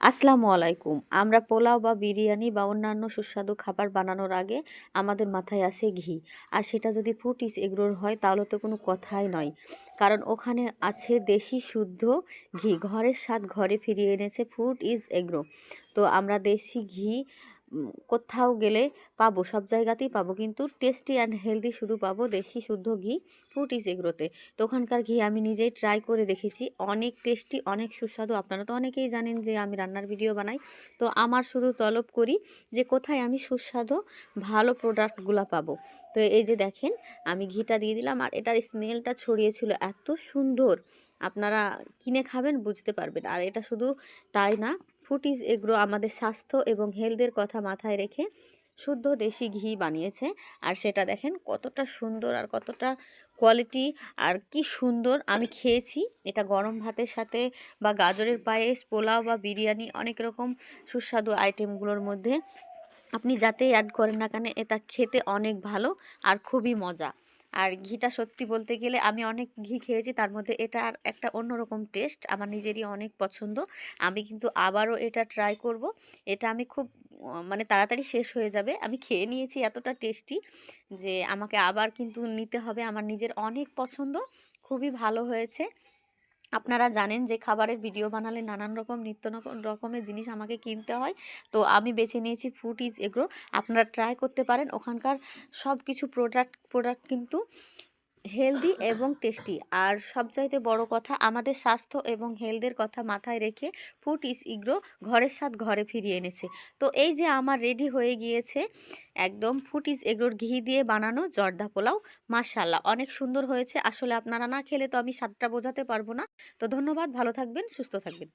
আসসালামু আলাইকুম। আমরা পোলাও বা বিরিয়ানি বা অন্যান্য সুস্বাদু খাবার বানানোর আগে আমাদের মাথায় আসে ঘি। আর সেটা যদি ফুড ইজ এগরোর হয় তাহলে তো কোনো কথাই নয়। কারণ ওখানে আছে দেশি শুদ্ধ ঘি। ঘরের স্বাদ ঘরে ফিরিয়ে এনেছে ফুড ইজ এগরো। তো আমরা দেশি ঘি কোথাও গেলে পাবো, সব জায়গাতেই পাবো, কিন্তু টেস্টি অ্যান্ড হেলদি শুধু পাবো দেশি শুদ্ধ ঘি ফুড ইজ এগরোতে। তো ওখানকার ঘি আমি নিজেই ট্রাই করে দেখেছি, অনেক টেস্টি, অনেক সুস্বাদু। আপনারা তো অনেকেই জানেন যে আমি রান্নার ভিডিও বানাই, তো আমার শুধু তলব করি যে কোথায় আমি সুস্বাদু ভালো প্রোডাক্টগুলো পাবো। তো এই যে দেখেন, আমি ঘিটা দিয়ে দিলাম আর এটার স্মেলটা ছড়িয়েছিল এত সুন্দর, আপনারা কিনে খাবেন বুঝতে পারবেন। আর এটা শুধু তাই না, ফুড ইজ এগ্রো আমাদের স্বাস্থ্য এবং হেলথের কথা মাথায় রেখে শুদ্ধ দেশি ঘি বানিয়েছে। আর সেটা দেখেন কতটা সুন্দর আর কতটা কোয়ালিটি, আর কি সুন্দর। আমি খেয়েছি এটা গরম ভাতের সাথে বা গাজরের পায়েস, পোলাও বা বিরিয়ানি, অনেক রকম সুস্বাদু আইটেমগুলোর মধ্যে আপনি যাতেই অ্যাড করেন না কেন, এটা খেতে অনেক ভালো আর খুবই মজা। আর ঘিটা সত্যি বলতে গেলে আমি অনেক ঘি খেয়েছি, তার মধ্যে এটা আর একটা অন্যরকম টেস্ট, আমার নিজেরই অনেক পছন্দ। আমি কিন্তু আবারও এটা ট্রাই করব। এটা আমি খুব মানে তাড়াতাড়ি শেষ হয়ে যাবে, আমি খেয়ে নিয়েছি, এতটা টেস্টি যে আমাকে আবার কিন্তু নিতে হবে। আমার নিজের অনেক পছন্দ, খুবই ভালো হয়েছে। আপনারা জানেন যে খাবারের ভিডিও বানালে নানান রকম নিত্য রকমের জিনিস আমাকে কিনতে হয়, তো আমি বেছে নিয়েছি ফুড ইজ এগ্রো। আপনারা ট্রাই করতে পারেন, ওখানকার সব কিছু প্রোডাক্ট কিন্তু হেলদি এবং টেস্টি। আর সবচাইতে বড় কথা, আমাদের স্বাস্থ্য এবং হেলথের কথা মাথায় রেখে ফুড ইজ ইগ্রো ঘরের স্বাদ ঘরে ফিরিয়ে এনেছে। তো এই যে আমার রেডি হয়ে গিয়েছে একদম ফুড ইজ এগ্রোর ঘি দিয়ে বানানো জর্দা পোলাও। মাশাআল্লাহ, অনেক সুন্দর হয়েছে। আসলে আপনারা না খেলে তো আমি স্বাদটা বোঝাতে পারবো না। তো ধন্যবাদ, ভালো থাকবেন, সুস্থ থাকবেন।